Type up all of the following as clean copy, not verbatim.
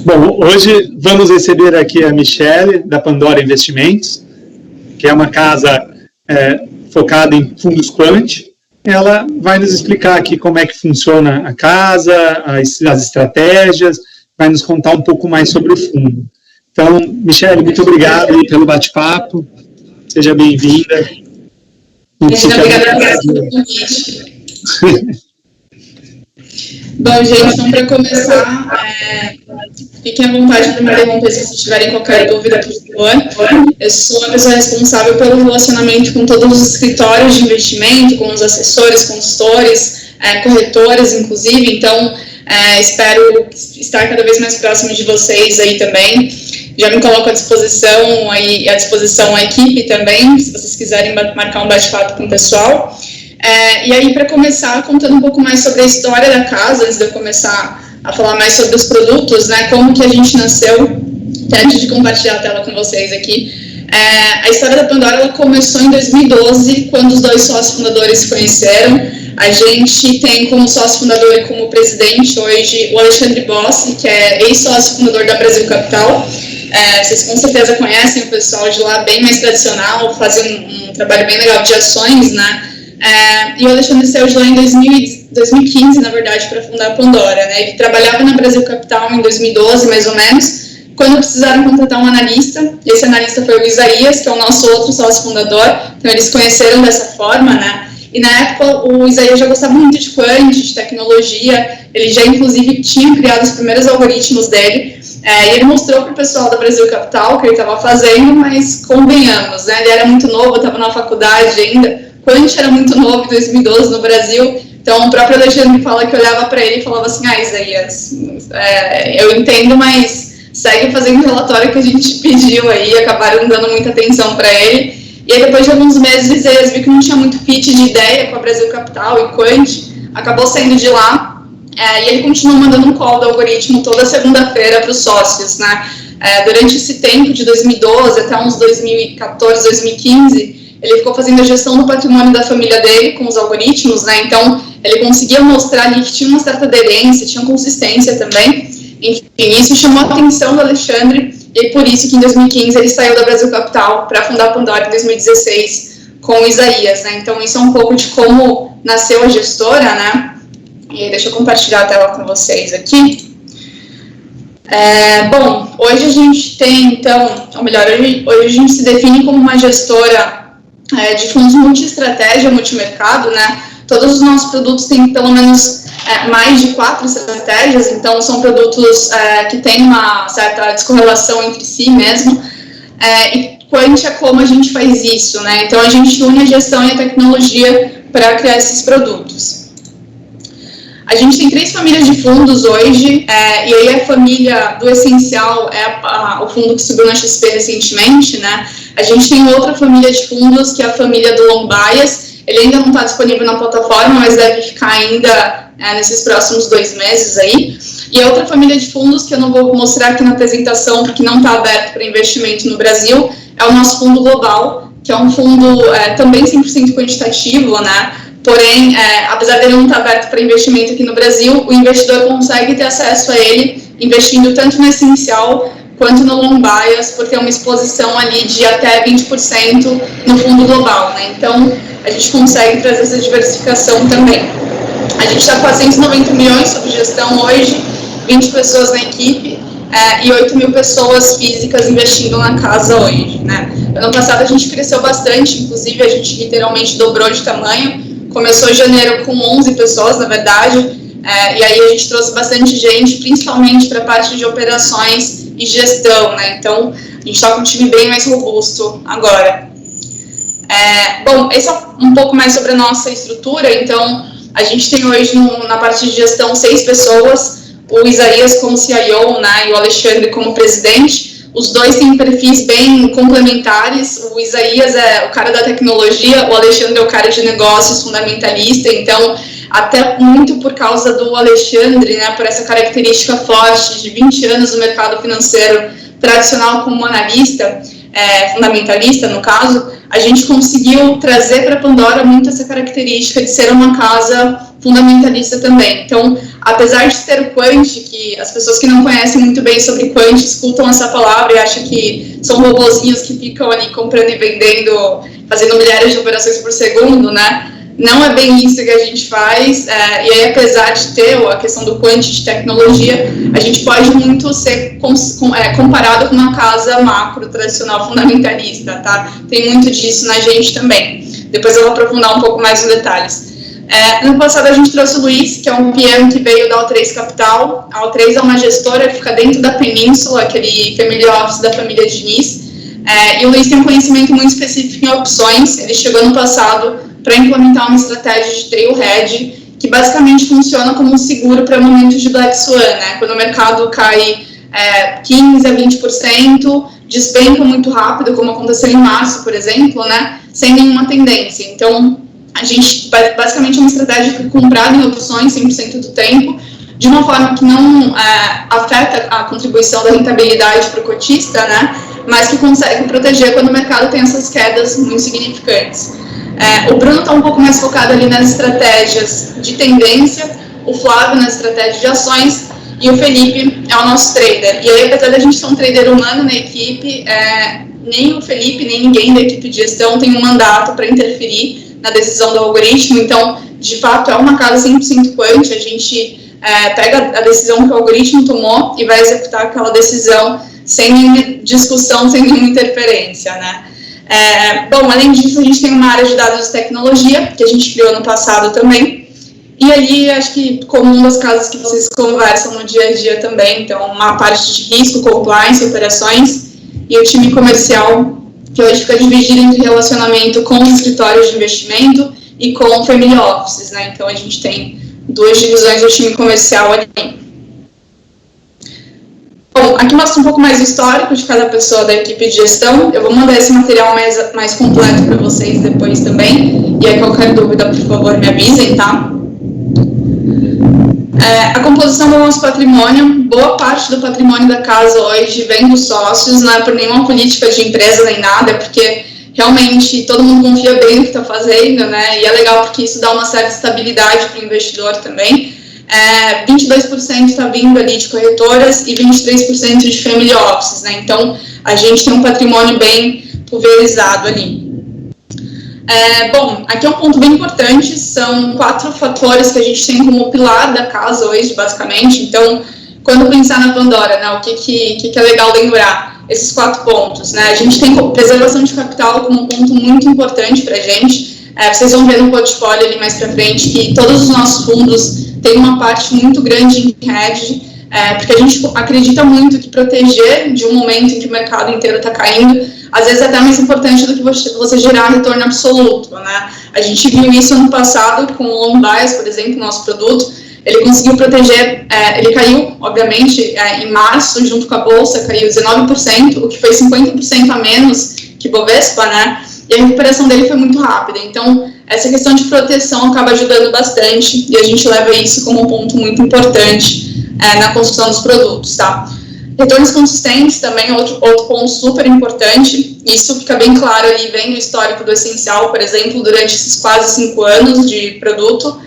Bom, hoje vamos receber aqui a Michele, da Pandora Investimentos, que é uma casa focada em fundos quant. Ela vai nos explicar aqui como é que funciona a casa, as estratégias, vai nos contar um pouco mais sobre o fundo. Então, Michele, muito obrigado pelo bate-papo, seja bem-vinda. Obrigada pelo convite. Bom, gente, então para começar, fiquem à vontade de me perguntar se tiverem qualquer dúvida, por favor. Eu sou a pessoa responsável pelo relacionamento com todos os escritórios de investimento, com os assessores, consultores, corretores, inclusive, então espero estar cada vez mais próximo de vocês aí também. Já me coloco à disposição a equipe também, se vocês quiserem marcar um bate-papo com o pessoal. E aí, para começar, contando um pouco mais sobre a história da casa, antes de eu começar a falar mais sobre os produtos, né, como que a gente nasceu, antes de compartilhar a tela com vocês aqui. A história da Pandora ela começou em 2012, quando os dois sócios fundadores se conheceram. A gente tem como sócio fundador e como presidente hoje o Alexandre Bossi, que é ex-sócio fundador da Brasil Capital. Vocês com certeza conhecem o pessoal de lá, bem mais tradicional, fazem um trabalho bem legal de ações, né? E o Alexandre saiu de lá em 2015, na verdade, para fundar a Pandora, né? Ele trabalhava na Brasil Capital em 2012, mais ou menos, quando precisaram contratar um analista. Esse analista foi o Isaías, que é o nosso outro sócio fundador, então eles conheceram dessa forma, né? E na época o Isaías já gostava muito de quant, de tecnologia, ele já inclusive tinha criado os primeiros algoritmos dele, e ele mostrou para o pessoal da Brasil Capital o que ele estava fazendo, mas convenhamos, né? Ele era muito novo, estava na faculdade ainda. Quant era muito novo em 2012 no Brasil, então o próprio Alexandre fala que olhava para ele e falava assim, Isaías, eu entendo, mas segue fazendo o relatório que a gente pediu aí, acabaram dando muita atenção para ele. E aí depois de alguns meses o Isaías viu que não tinha muito fit de ideia com a Brasil Capital e Quant, acabou saindo de lá, e ele continuou mandando um call do algoritmo toda segunda-feira para os sócios, né? Durante esse tempo de 2012 até uns 2014, 2015, ele ficou fazendo a gestão do patrimônio da família dele com os algoritmos, né? Então, ele conseguia mostrar ali que tinha uma certa aderência, tinha consistência também. Enfim, isso chamou a atenção do Alexandre, e por isso que em 2015 ele saiu da Brasil Capital para fundar a Pandora em 2016 com o Isaías, né? Então, isso é um pouco de como nasceu a gestora, né? E aí, deixa eu compartilhar a tela com vocês aqui. Bom, hoje a gente tem, então, ou melhor, hoje a gente se define como uma gestora de fundos multi-estratégia, multimercado, né? Todos os nossos produtos têm pelo menos mais de 4 estratégias, então são produtos que têm uma certa descorrelação entre si mesmo. E quant é como a gente faz isso, né? Então a gente une a gestão e a tecnologia para criar esses produtos. A gente tem 3 famílias de fundos hoje, e aí a família do Essencial é o fundo que subiu na XP recentemente, né? A gente tem outra família de fundos, que é a família do Long Bias. Ele ainda não está disponível na plataforma, mas deve ficar ainda nesses próximos 2 meses aí. E a outra família de fundos, que eu não vou mostrar aqui na apresentação, porque não está aberto para investimento no Brasil, é o nosso fundo global, que é um fundo também 100% quantitativo, né? Porém, apesar dele não estar aberto para investimento aqui no Brasil, o investidor consegue ter acesso a ele, investindo tanto no Essencial quanto no Long Bias, por ter uma exposição ali de até 20% no fundo global, né? Então, a gente consegue trazer essa diversificação também. A gente está com 490 milhões sob gestão hoje, 20 pessoas na equipe e 8 mil pessoas físicas investindo na casa hoje, né? Ano passado a gente cresceu bastante, inclusive a gente literalmente dobrou de tamanho. Começou em janeiro com 11 pessoas, na verdade, e aí a gente trouxe bastante gente, principalmente para a parte de operações e gestão, né? Então, a gente está com um time bem mais robusto agora. Bom, esse é um pouco mais sobre a nossa estrutura. Então, a gente tem hoje na parte de gestão 6 pessoas, o Isaías como CIO, né, e o Alexandre como presidente. Os dois têm perfis bem complementares. O Isaías é o cara da tecnologia, o Alexandre é o cara de negócios, fundamentalista. Então, até muito por causa do Alexandre, né, por essa característica forte de 20 anos no mercado financeiro tradicional como analista, fundamentalista no caso, a gente conseguiu trazer para a Pandora muito essa característica de ser uma casa fundamentalista também. Então, apesar de ter o Quant, que as pessoas que não conhecem muito bem sobre Quant escutam essa palavra e acham que são robozinhos que ficam ali comprando e vendendo, fazendo milhares de operações por segundo, né? Não é bem isso que a gente faz, e aí, apesar de ter a questão do Quant de tecnologia, a gente pode muito ser comparado com uma casa macro tradicional fundamentalista, tá? Tem muito disso na gente também. Depois eu vou aprofundar um pouco mais nos detalhes. No passado a gente trouxe o Luiz, que é um PM que veio da O3 Capital. A O3 é uma gestora que fica dentro da Península, aquele family office da família Diniz. E o Luiz tem um conhecimento muito específico em opções. Ele chegou no passado para implementar uma estratégia de trail hedge, que basicamente funciona como um seguro para momentos de Black Swan, né? Quando o mercado cai 15% a 20%, despenca muito rápido, como aconteceu em março, por exemplo, né? Sem nenhuma tendência. Então, a gente, basicamente, é uma estratégia que é comprada em opções 100% do tempo, de uma forma que não afeta a contribuição da rentabilidade para o cotista, né? Mas que consegue proteger quando o mercado tem essas quedas muito significantes. O Bruno está um pouco mais focado ali nas estratégias de tendência, o Flávio nas estratégias de ações e o Felipe é o nosso trader. E aí, apesar da gente ter um trader humano na equipe, nem o Felipe, nem ninguém da equipe de gestão tem um mandato para interferir na decisão do algoritmo. Então, de fato, é uma casa 100% Quant. A gente pega a decisão que o algoritmo tomou e vai executar aquela decisão sem nenhuma discussão, sem nenhuma interferência, né? Bom, além disso, a gente tem uma área de dados de tecnologia, que a gente criou no passado também, e ali acho que comum das casas que vocês conversam no dia a dia também, então uma parte de risco, compliance, operações, e o time comercial, que hoje fica dividido entre relacionamento com os escritórios de investimento e com family offices, né? Então a gente tem duas divisões do time comercial ali. Bom, aqui mostra um pouco mais o histórico de cada pessoa da equipe de gestão. Eu vou mandar esse material mais completo para vocês depois também. E aí, qualquer dúvida, por favor, me avisem, tá? A composição do nosso patrimônio, boa parte do patrimônio da casa hoje vem dos sócios, não é por nenhuma política de empresa nem nada, é porque realmente todo mundo confia bem no que está fazendo, né? E é legal porque isso dá uma certa estabilidade para o investidor também. 22% está vindo ali de corretoras e 23% de family offices, né? Então, a gente tem um patrimônio bem pulverizado ali. Bom, aqui é um ponto bem importante, são 4 fatores que a gente tem como pilar da casa hoje, basicamente. Então, quando pensar na Pandora, né, o que é legal lembrar? Esses 4 pontos, né? A gente tem preservação de capital como um ponto muito importante para a gente. Vocês vão ver no portfólio ali mais para frente que todos os nossos fundos têm uma parte muito grande em hedge, porque a gente acredita muito que proteger de um momento em que o mercado inteiro está caindo, às vezes é até mais importante do que você gerar retorno absoluto, né? A gente viu isso ano passado com o Long Bias, por exemplo, nosso produto. Ele conseguiu proteger, ele caiu, obviamente, em março, junto com a Bolsa, caiu 19%, o que foi 50% a menos que Bovespa, né? E a recuperação dele foi muito rápida. Então, essa questão de proteção acaba ajudando bastante e a gente leva isso como um ponto muito importante na construção dos produtos, tá? Retornos consistentes também é outro ponto super importante. Isso fica bem claro ali, vem no histórico do Essencial, por exemplo, durante esses quase 5 anos de produto.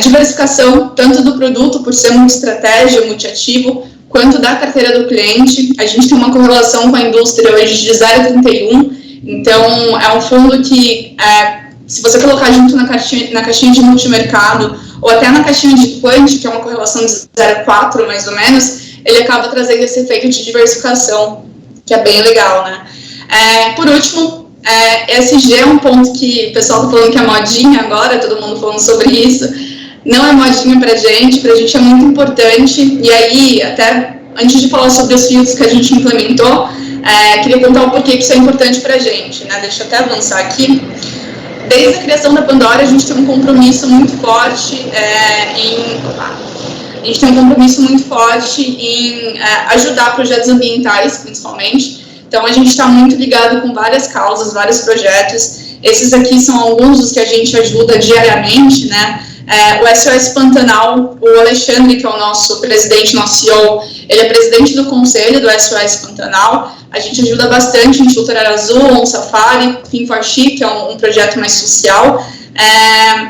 Diversificação, tanto do produto, por ser multi-estratégia, multi-ativo, quanto da carteira do cliente. A gente tem uma correlação com a indústria hoje de 0,31, então é um fundo que, se você colocar junto na caixinha de multimercado, ou até na caixinha de Quant, que é uma correlação de 0,4 mais ou menos, ele acaba trazendo esse efeito de diversificação, que é bem legal, né? Por último, ESG é um ponto que o pessoal está falando que é modinha agora, todo mundo falando sobre isso. Não é modinha pra gente é muito importante. E aí, até antes de falar sobre os filtros que a gente implementou, queria contar o porquê que isso é importante pra gente, né? Deixa eu até avançar aqui. Desde a criação da Pandora, a gente tem um compromisso muito forte em ajudar projetos ambientais, principalmente. Então, a gente está muito ligado com várias causas, vários projetos. Esses aqui são alguns dos que a gente ajuda diariamente, né? O SOS Pantanal, o Alexandre, que é o nosso presidente, nosso CEO, ele é presidente do conselho do SOS Pantanal. a gente ajuda bastante em Filtrar Azul, Safari, Fin4Chi, que é um projeto mais social,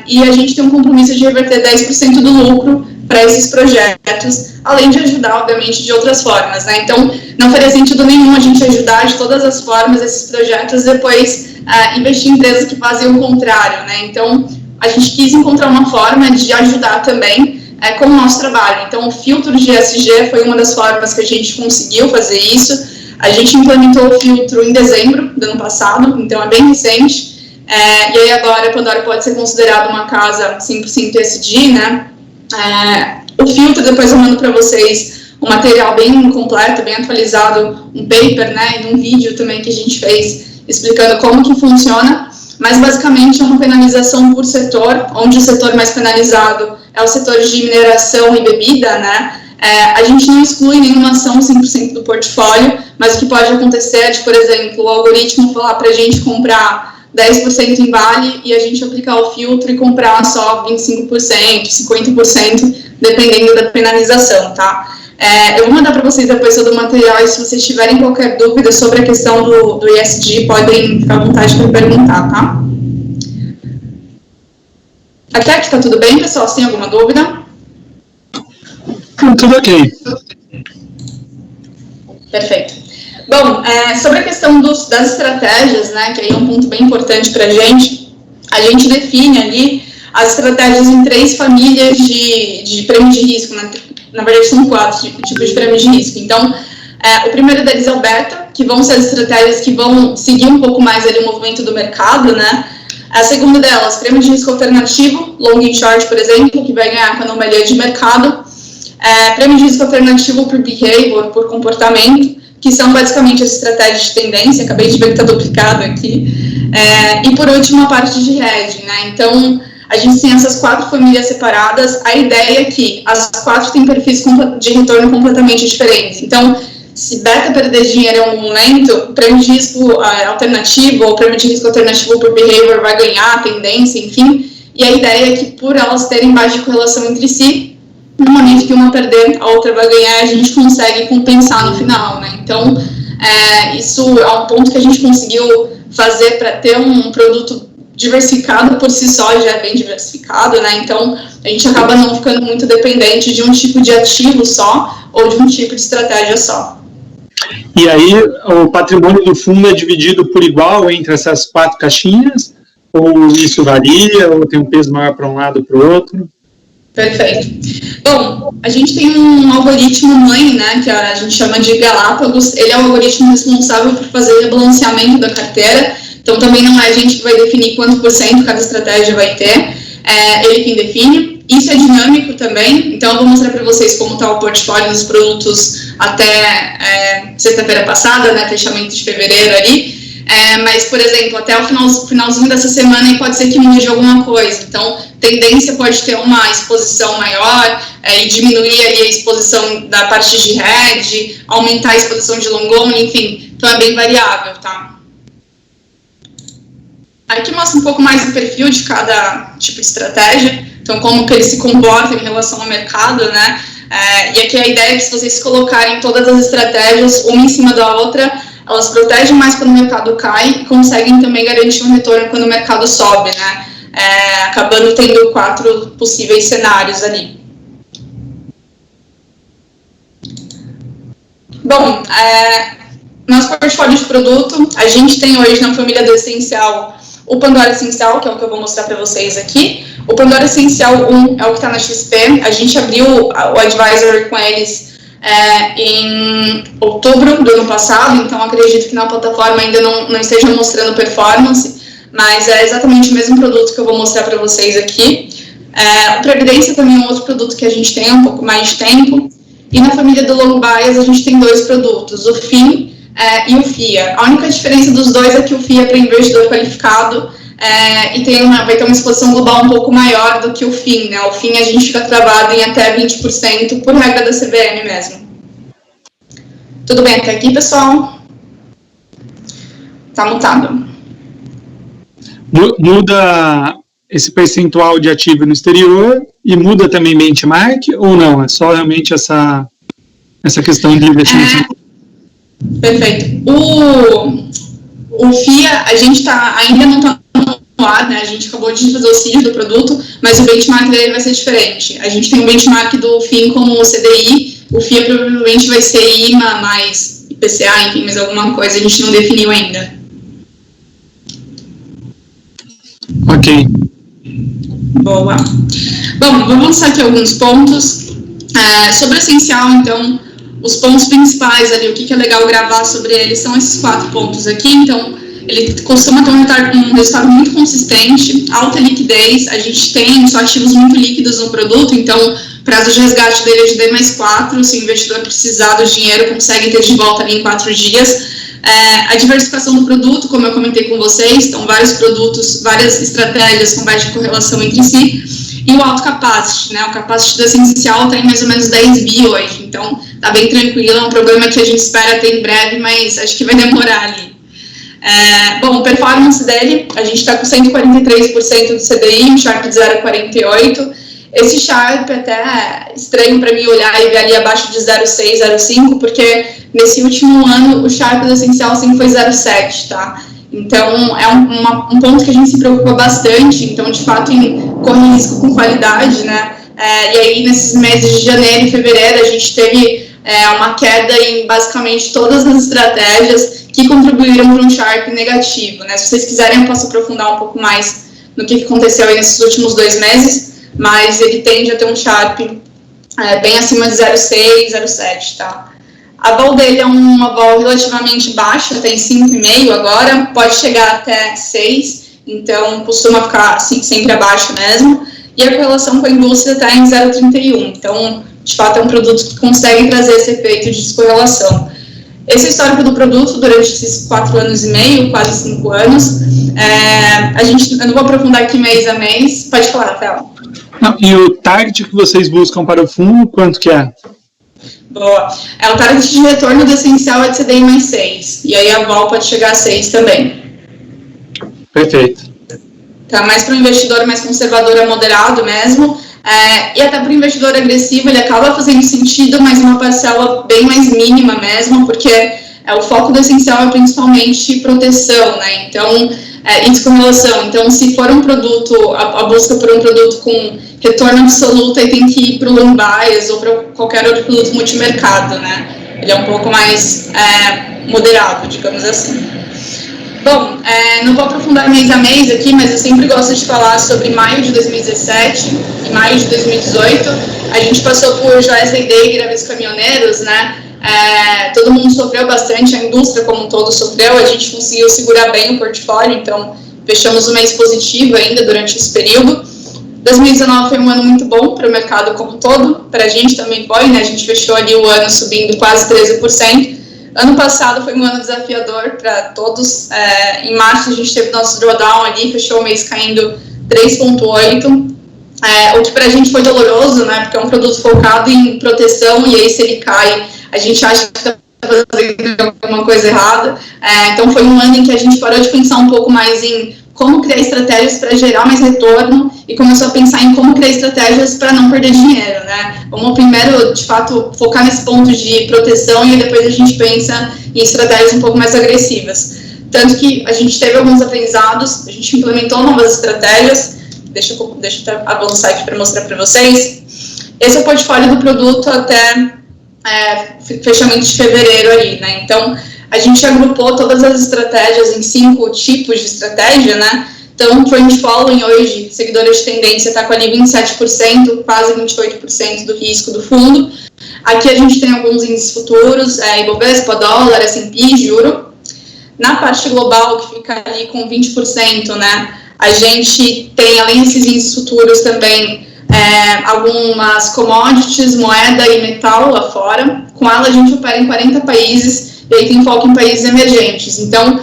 e a gente tem um compromisso de reverter 10% do lucro para esses projetos, além de ajudar, obviamente, de outras formas, né? Então, não faria sentido nenhum a gente ajudar de todas as formas esses projetos e depois investir em empresas que fazem o contrário, né? Então, a gente quis encontrar uma forma de ajudar também com o nosso trabalho. Então, o filtro de ESG foi uma das formas que a gente conseguiu fazer isso. A gente implementou o filtro em dezembro do ano passado, então é bem recente. E aí agora a Pandora pode ser considerada uma casa 100% ESG, né? O filtro, depois eu mando para vocês um material bem completo, bem atualizado, um paper, né, e um vídeo também que a gente fez explicando como que funciona, mas basicamente é uma penalização por setor, onde o setor mais penalizado é o setor de mineração e bebida, né? A gente não exclui nenhuma ação 100% do portfólio, mas o que pode acontecer é de, por exemplo, o algoritmo falar para a gente comprar 10% em Vale e a gente aplicar o filtro e comprar só 25%, 50%, dependendo da penalização, tá? Eu vou mandar para vocês depois todo o material e se vocês tiverem qualquer dúvida sobre a questão do ESG, podem ficar à vontade para perguntar, tá? Até aqui tá tudo bem, pessoal? Se tem alguma dúvida? Tudo ok. Perfeito. Bom, sobre a questão das estratégias, né, que aí é um ponto bem importante para a gente define ali as estratégias em 3 famílias de prêmio de risco, né? Na verdade são 4 tipos de prêmio de risco. Então, o primeiro deles é o beta, que vão ser as estratégias que vão seguir um pouco mais ali o movimento do mercado, né? A segunda delas, prêmio de risco alternativo, long and short, por exemplo, que vai ganhar com a anomalia de mercado. Prêmio de risco alternativo por behavior, por comportamento, que são basicamente as estratégias de tendência, acabei de ver que está duplicado aqui. E por último, a parte de hedge, né? Então, a gente tem essas 4 famílias separadas. A ideia é que as 4 têm perfis de retorno completamente diferentes. Então, se beta perder dinheiro em algum momento, o prêmio de risco alternativo ou prêmio de risco alternativo por behavior vai ganhar, a tendência, enfim. E a ideia é que por elas terem baixa correlação entre si, no momento que uma perder, a outra vai ganhar, a gente consegue compensar no final, né? Então, isso é um ponto que a gente conseguiu fazer para ter um produto diversificado por si só, já é bem diversificado, né? Então, a gente acaba não ficando muito dependente de um tipo de ativo só ou de um tipo de estratégia só. E aí, o patrimônio do fundo é dividido por igual entre essas 4 caixinhas? Ou isso varia, ou tem um peso maior para um lado ou para o outro? Perfeito. Bom, a gente tem um algoritmo mãe, né, que a gente chama de Galápagos. Ele é o algoritmo responsável por fazer o rebalanceamento da carteira. Então, também não é a gente que vai definir quanto por cento cada estratégia vai ter. Ele quem define. Isso é dinâmico também. Então, eu vou mostrar para vocês como está o portfólio dos produtos até sexta-feira passada, né, fechamento de fevereiro ali. Mas, por exemplo, até o finalzinho dessa semana pode ser que mude alguma coisa. Então, tendência pode ter uma exposição maior e diminuir ali a exposição da parte de hedge, aumentar a exposição de long only, enfim. Então, é bem variável, tá? Aqui mostra um pouco mais do perfil de cada tipo de estratégia. Então, como que ele se comporta em relação ao mercado, né? E aqui a ideia é que se vocês colocarem todas as estratégias uma em cima da outra, elas protegem mais quando o mercado cai e conseguem também garantir um retorno quando o mercado sobe, né? Acabando tendo 4 possíveis cenários ali. Bom, nosso portfólio de produto, a gente tem hoje na família do Essencial o Pandora Essencial, que é o que eu vou mostrar para vocês aqui. O Pandora Essencial 1 é o que está na XP. A gente abriu o Advisor com eles em outubro do ano passado, então acredito que na plataforma ainda não esteja mostrando performance, mas é exatamente o mesmo produto que eu vou mostrar para vocês aqui. O Previdência também é um outro produto que a gente tem há um pouco mais de tempo. E na família do Long Bias a gente tem 2 produtos, o FIM e o FIA. A única diferença dos dois é que o FIA é para investidor qualificado e vai ter uma exposição global um pouco maior do que o FIM, né? O FIM a gente fica travado em até 20% por regra da CVM mesmo. Tudo bem até aqui, pessoal? Tá mutado. Muda esse percentual de ativo no exterior e muda também benchmark ou não? É só realmente essa questão de investimento? Perfeito. O FIA, a gente ainda não está no ar, né? A gente acabou de fazer o seed do produto, mas o benchmark dele vai ser diferente. A gente tem um benchmark do FIM como o CDI, o FIA provavelmente vai ser IMA mais IPCA, enfim, mais alguma coisa, a gente não definiu ainda. Ok. Boa. Bom, vamos lançar aqui alguns pontos. Sobre o essencial, então, os pontos principais ali, o que é legal gravar sobre ele são esses 4 pontos aqui. Então, ele costuma ter um resultado muito consistente, alta liquidez, a gente tem só ativos muito líquidos no produto, então prazo de resgate dele é de D+4, se o investidor precisar do dinheiro, consegue ter de volta ali em 4 dias. A diversificação do produto, como eu comentei com vocês, então vários produtos, várias estratégias com baixa correlação entre si, e o alto capacity, né? O capacity do essencial tem mais ou menos 10 bi hoje, então tá bem tranquilo, é um problema que a gente espera ter em breve, mas acho que vai demorar ali. Bom, performance dele, a gente está com 143% do CDI, um Sharpe de 0,48. Esse Sharpe até é estranho para mim olhar e ver ali abaixo de 0,6, 0,5, porque nesse último ano o Sharpe do essencial sempre foi 0,7, tá? Então é um ponto que a gente se preocupa bastante, então de fato corre risco com qualidade, né? E aí nesses meses de janeiro e fevereiro a gente teve uma queda em basicamente todas as estratégias que contribuíram para um Sharpe negativo, né? Se vocês quiserem, eu posso aprofundar um pouco mais no que aconteceu aí nesses últimos 2 meses, mas ele tende a ter um Sharpe bem acima de 0,6, 0,7, tá? A vol dele é uma vol relativamente baixa, tem 5,5 agora, pode chegar até 6, então costuma ficar assim, sempre abaixo mesmo, e a correlação com a indústria está em 0,31, então de fato é um produto que consegue trazer esse efeito de descorrelação. Esse é o histórico do produto durante esses 4 anos e meio, quase 5 anos. Eu não vou aprofundar aqui mês a mês. Pode falar, Rafael. E o target que vocês buscam para o fundo, quanto que é? Boa. O target de retorno do essencial é de CDI mais 6. E aí a vol pode chegar a 6 também. Perfeito. Tá, mais para o investidor mais conservador é moderado mesmo. E até para o investidor agressivo ele acaba fazendo sentido, mas uma parcela bem mais mínima mesmo, porque o foco do essencial é principalmente proteção, né? Então, e descorrelação. Então, se for um produto, a busca por um produto com retorno absoluto, aí tem que ir para o long bias ou para qualquer outro produto multimercado, né? Ele é um pouco mais moderado, digamos assim. Bom, não vou aprofundar mês a mês aqui, mas eu sempre gosto de falar sobre maio de 2017 e maio de 2018. A gente passou por Joias Day e Graves Caminhoneiros, né? Todo mundo sofreu bastante, a indústria como um todo sofreu, a gente conseguiu segurar bem o portfólio, então fechamos um mês positivo ainda durante esse período. 2019 foi um ano muito bom para o mercado como um todo, para a gente também foi, né? A gente fechou ali o ano subindo quase 13%. Ano passado foi um ano desafiador para todos. Em março a gente teve nosso drawdown ali, fechou o mês caindo 3,8%. O que para a gente foi doloroso, né? Porque é um produto focado em proteção e aí se ele cai, a gente acha que está fazendo alguma coisa errada. Então foi um ano em que a gente parou de pensar um pouco mais em como criar estratégias para gerar mais retorno e começou a pensar em como criar estratégias para não perder dinheiro, né? Vamos primeiro, de fato, focar nesse ponto de proteção e depois a gente pensa em estratégias um pouco mais agressivas. Tanto que a gente teve alguns aprendizados, a gente implementou novas estratégias. Deixa eu avançar aqui para mostrar para vocês. Esse é o portfólio do produto até fechamento de fevereiro ali, né? Então, a gente agrupou todas as estratégias em 5 tipos de estratégia, né? Então, trend following hoje, seguidores de tendência, está com ali 27%, quase 28% do risco do fundo. Aqui a gente tem alguns índices futuros, Ibovespa, dólar, S&P, juro. Na parte global, que fica ali com 20%, né? A gente tem, além desses índices futuros, também algumas commodities, moeda e metal lá fora. Com ela, a gente opera em 40 países, e aí tem foco em países emergentes. Então,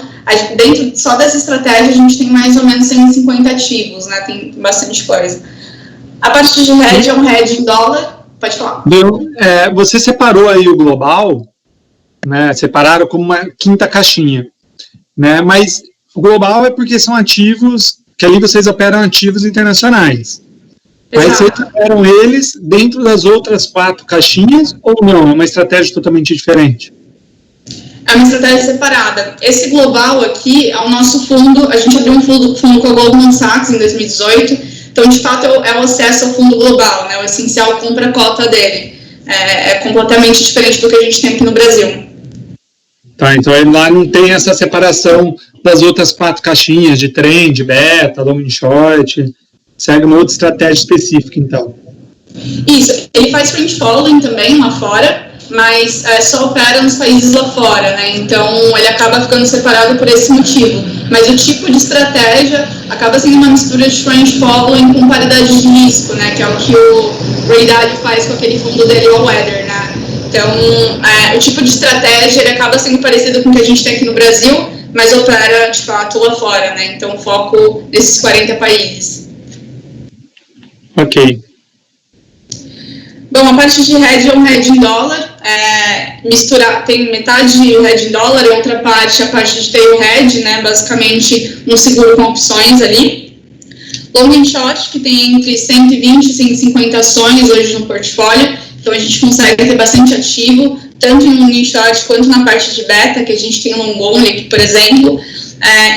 dentro só dessa estratégia, a gente tem mais ou menos 150 ativos, né? Tem bastante coisa. A parte de hedge é um hedge em dólar. Pode falar. Você separou aí o global, né? Separaram como uma quinta caixinha, né? Mas o global é porque são ativos, que ali vocês operam ativos internacionais. Exato. Mas vocês operam eles dentro das outras 4 caixinhas ou não? É uma estratégia totalmente diferente? É uma estratégia separada. Esse global aqui é o nosso fundo, a gente abriu um fundo com a Goldman Sachs em 2018, então, de fato, é o acesso ao fundo global, né? O essencial compra a cota dele. É completamente diferente do que a gente tem aqui no Brasil. Tá, então lá não tem essa separação das outras 4 caixinhas de trend, beta, long and short, segue uma outra estratégia específica, então. Isso, ele faz trend following também lá fora, mas só opera nos países lá fora, né? Então ele acaba ficando separado por esse motivo. Mas o tipo de estratégia acaba sendo uma mistura de trend following com paridade de risco, né? Que é o que o Ray Dalio faz com aquele fundo dele, o Weather, né? Então o tipo de estratégia ele acaba sendo parecido com o que a gente tem aqui no Brasil, mas opera de fato lá fora, né? Então foco nesses 40 países. Ok. Bom, a parte de hedge é um hedge em dólar, tem metade o hedge em dólar e outra parte a parte de tail hedge, né, basicamente um seguro com opções ali. Long and short, que tem entre 120 e 150 ações hoje no portfólio, então a gente consegue ter bastante ativo, tanto em long and short quanto na parte de beta, que a gente tem long only aqui, por exemplo.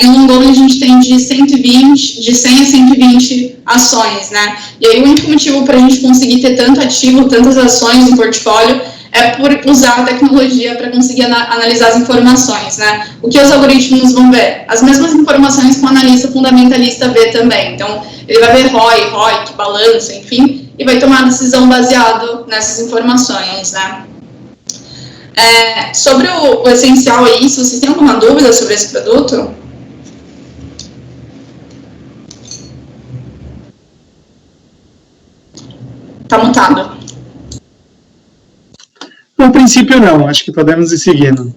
Em long only a gente tem de 100 a 120 ações, né? E aí o único motivo para a gente conseguir ter tanto ativo, tantas ações no portfólio, é por usar a tecnologia para conseguir analisar as informações, né? O que os algoritmos vão ver? As mesmas informações que o analista fundamentalista vê também. Então, ele vai ver ROI, ROIC, balanço, enfim, e vai tomar a decisão baseado nessas informações, né? Sobre o essencial é isso, vocês têm alguma dúvida sobre esse produto? Tá mutado. No princípio não, acho que podemos ir seguindo.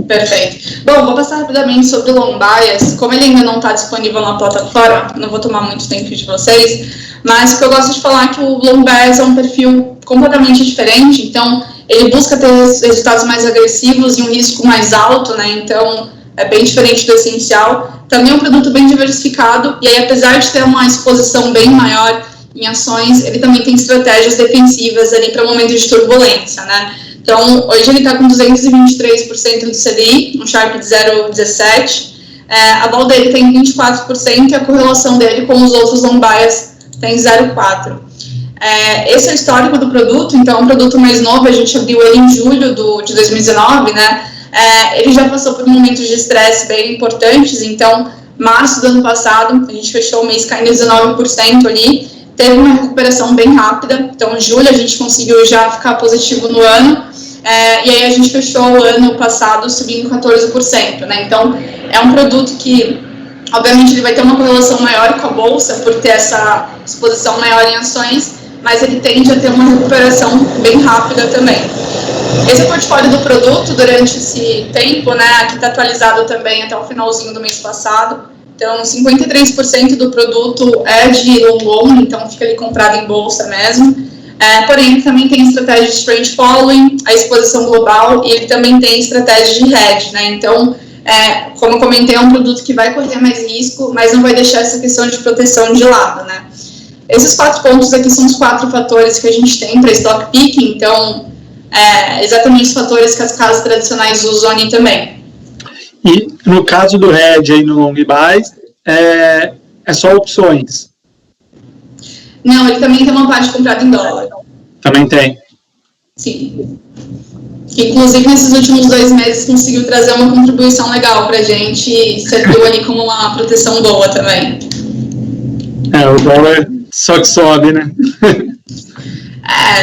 Perfeito. Bom, vou passar rapidamente sobre o Long Bias. Como ele ainda não está disponível na plataforma, não vou tomar muito tempo de vocês, mas o que eu gosto de falar é que o Long Bias é um perfil completamente diferente, então ele busca ter resultados mais agressivos e um risco mais alto, né? Então é bem diferente do essencial. Também é um produto bem diversificado e aí, apesar de ter uma exposição bem maior em ações, ele também tem estratégias defensivas ali para momentos de turbulência, né? Então, hoje ele está com 223% do CDI, um Sharpe de 0,17. A vol dele tem 24% e a correlação dele com os outros long bias tem 0,4%. Esse é o histórico do produto, então é um produto mais novo, a gente abriu ele em julho de 2019, né? Ele já passou por momentos de estresse bem importantes, então, março do ano passado, a gente fechou o mês caindo 19% ali, teve uma recuperação bem rápida, então em julho a gente conseguiu já ficar positivo no ano, e aí a gente fechou o ano passado subindo 14%, né? Então é um produto que, obviamente, ele vai ter uma correlação maior com a bolsa por ter essa exposição maior em ações, mas ele tende a ter uma recuperação bem rápida também. Esse é o portfólio do produto durante esse tempo, né? Aqui está atualizado também até o finalzinho do mês passado. Então, 53% do produto é de long only, então fica ali comprado em bolsa mesmo. Porém, ele também tem estratégia de trend following, a exposição global, e ele também tem estratégia de hedge, né? Então, como eu comentei, é um produto que vai correr mais risco, mas não vai deixar essa questão de proteção de lado, né? Esses 4 pontos aqui são os 4 fatores que a gente tem para stock picking, então, exatamente os fatores que as casas tradicionais usam ali também. E no caso do hedge aí no long buys, é só opções? Não, ele também tem uma parte comprada em dólar. Também tem? Sim. Que, inclusive, nesses últimos 2 meses conseguiu trazer uma contribuição legal para a gente e serviu ali como uma proteção boa também. O dólar só que sobe, né?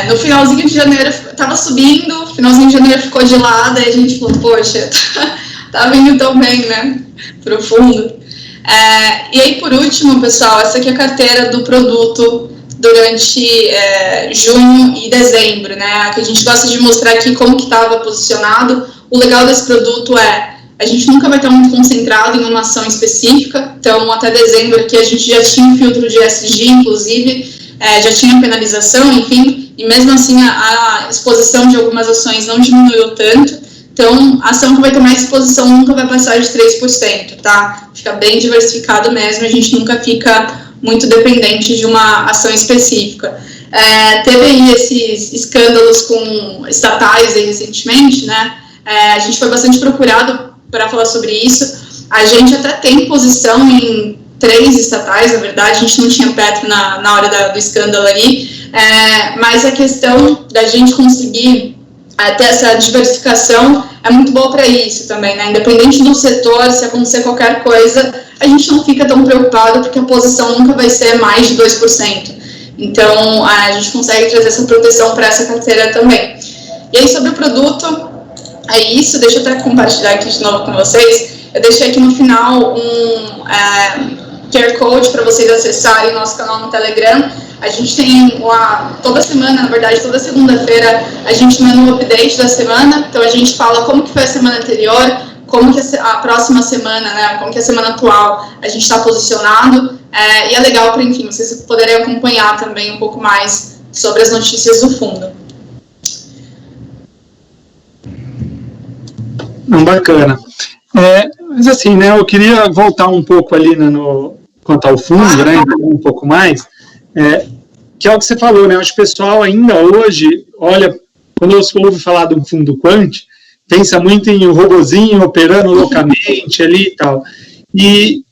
No finalzinho de janeiro estava subindo, finalzinho de janeiro ficou de lado, e a gente falou, poxa, tá vindo tão bem, né? Profundo. E aí, por último, pessoal, essa aqui é a carteira do produto durante junho e dezembro, né? Que a gente gosta de mostrar aqui como que estava posicionado. O legal desse produto a gente nunca vai estar muito concentrado em uma ação específica, então até dezembro aqui a gente já tinha um filtro de ESG, inclusive, já tinha penalização, enfim, e mesmo assim a exposição de algumas ações não diminuiu tanto. Então, a ação que vai ter mais exposição nunca vai passar de 3%, tá? Fica bem diversificado mesmo, a gente nunca fica muito dependente de uma ação específica. Teve aí esses escândalos com estatais aí recentemente, né? A gente foi bastante procurado para falar sobre isso. A gente até tem posição em 3 estatais, na verdade, a gente não tinha Petro na hora do escândalo ali, mas a questão da gente conseguir ter essa diversificação é muito boa para isso também, né? Independente do setor, se acontecer qualquer coisa, a gente não fica tão preocupado, porque a posição nunca vai ser mais de 2%. Então, a gente consegue trazer essa proteção para essa carteira também. E aí, sobre o produto, é isso. Deixa eu até compartilhar aqui de novo com vocês. Eu deixei aqui no final um QR Code para vocês acessarem nosso canal no Telegram. A gente tem toda semana, na verdade, toda segunda-feira, a gente manda um update da semana. Então, a gente fala como que foi a semana anterior, como que a próxima semana, né, como que a semana atual a gente está posicionado. E é legal para, enfim, vocês poderem acompanhar também um pouco mais sobre as notícias do fundo. Bacana. Mas assim, né, eu queria voltar um pouco ali quanto ao fundo, né, um pouco mais, que é o que você falou, né, acho que o pessoal ainda hoje, olha, quando eu ouve falar de um fundo quant, pensa muito em um robozinho operando loucamente ali e tal. E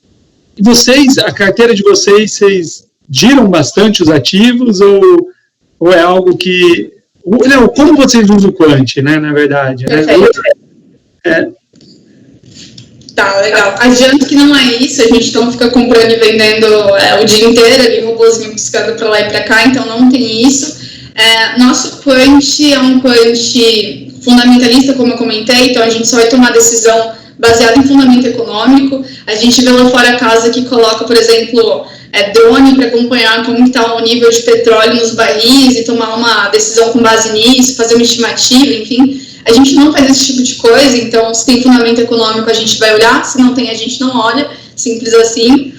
vocês, a carteira de vocês giram bastante os ativos ou é algo que... Não, como vocês usam o quant, né, na verdade? Né? Tá, legal. Adianto que não é isso, a gente não fica comprando e vendendo o dia inteiro, ali, robôzinho piscando para lá e para cá, então não tem isso. Nosso quant é um quant fundamentalista, como eu comentei, então a gente só vai tomar decisão baseada em fundamento econômico. A gente vê lá fora a casa que coloca, por exemplo, drone para acompanhar como está o nível de petróleo nos barris e tomar uma decisão com base nisso, fazer uma estimativa, enfim. A gente não faz esse tipo de coisa, então se tem fundamento econômico a gente vai olhar, se não tem a gente não olha, simples assim.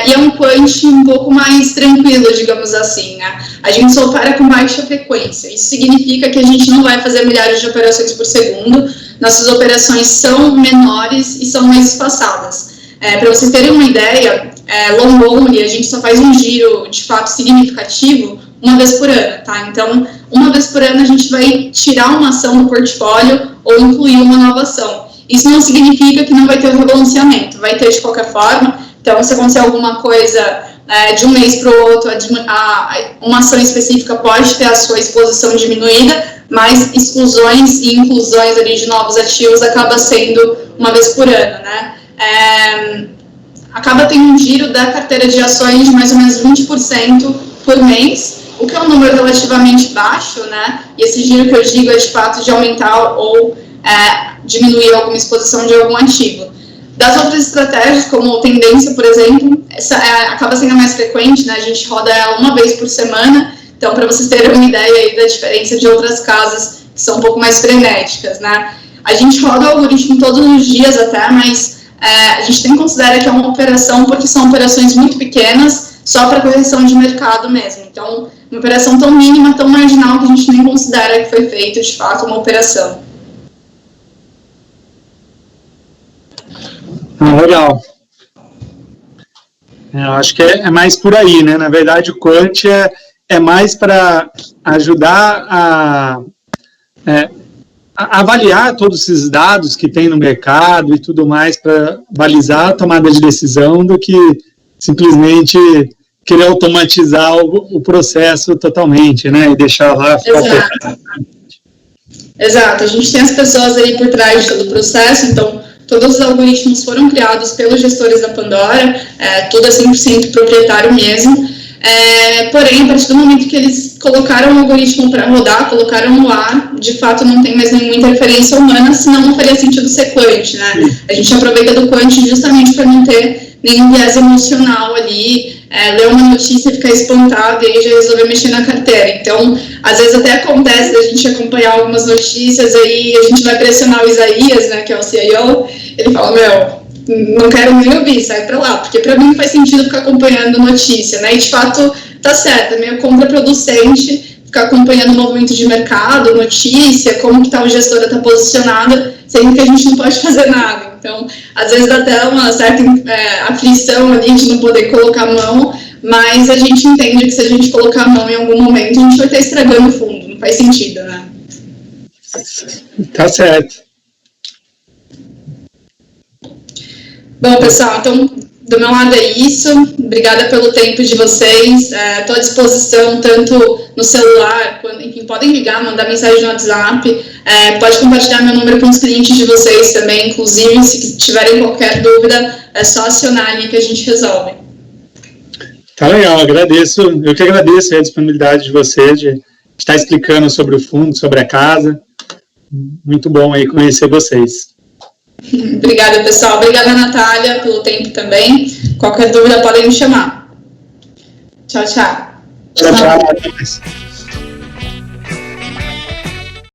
E é um quant um pouco mais tranquilo, digamos assim, né? A gente só opera com baixa frequência, isso significa que a gente não vai fazer milhares de operações por segundo, nossas operações são menores e são mais espaçadas. Para vocês terem uma ideia, long only, a gente só faz um giro de fato significativo uma vez por ano, tá? Então, uma vez por ano a gente vai tirar uma ação do portfólio ou incluir uma nova ação. Isso não significa que não vai ter o rebalanceamento, vai ter de qualquer forma. Então, se acontecer alguma coisa de um mês para o outro, uma ação específica pode ter a sua exposição diminuída, mas exclusões e inclusões ali de novos ativos acaba sendo uma vez por ano, né? Acaba tendo um giro da carteira de ações de mais ou menos 20% por mês, o que é um número relativamente baixo, né? E esse giro que eu digo é de fato de aumentar ou diminuir alguma exposição de algum ativo. Das outras estratégias, como tendência, por exemplo, essa acaba sendo a mais frequente, né? A gente roda ela uma vez por semana, então para vocês terem uma ideia aí da diferença de outras casas que são um pouco mais frenéticas, né? A gente roda o algoritmo todos os dias até, mas a gente tem que considerar que é uma operação porque são operações muito pequenas, só para correção de mercado mesmo. Então, uma operação tão mínima, tão marginal, que a gente nem considera que foi feito, de fato, uma operação. Legal. Eu acho que é mais por aí, né? Na verdade, o quant é mais para ajudar a avaliar todos esses dados que tem no mercado e tudo mais para balizar a tomada de decisão do que simplesmente querer automatizar o processo totalmente, né, e deixar lá... Exato, a gente tem as pessoas aí por trás de todo o processo, então todos os algoritmos foram criados pelos gestores da Pandora, tudo é 100% proprietário mesmo, porém, a partir do momento que eles colocaram o algoritmo para rodar, colocaram no ar, de fato não tem mais nenhuma interferência humana, senão não faria sentido ser quant, né? A gente aproveita do quant justamente para não ter nenhum viés emocional ali, ler uma notícia e ficar espantado e aí já resolver mexer na carteira. Então, às vezes até acontece da gente acompanhar algumas notícias, aí a gente vai pressionar o Isaías, né, que é o CIO, ele fala, não quero nem ouvir, sai pra lá, porque pra mim não faz sentido ficar acompanhando notícia, né, e de fato tá certo, é meio contraproducente ficar acompanhando o movimento de mercado, notícia, como que tal gestora tá posicionada, sendo que a gente não pode fazer nada. Então, às vezes dá até uma certa aflição ali de não poder colocar a mão, mas a gente entende que se a gente colocar a mão em algum momento, a gente vai estar estragando o fundo, não faz sentido, né? Tá certo. Bom, pessoal, então, do meu lado é isso. Obrigada pelo tempo de vocês. Estou à disposição, tanto no celular, enfim, podem ligar, mandar mensagem no WhatsApp. Pode compartilhar meu número com os clientes de vocês também. Inclusive, se tiverem qualquer dúvida, é só acionar ali que a gente resolve. Tá legal, agradeço. Eu que agradeço a disponibilidade de você de estar explicando sobre o fundo, sobre a casa. Muito bom aí conhecer vocês. Obrigada, pessoal. Obrigada, Natália, pelo tempo também. Qualquer dúvida podem me chamar. Tchau, tchau. Tchau, tchau.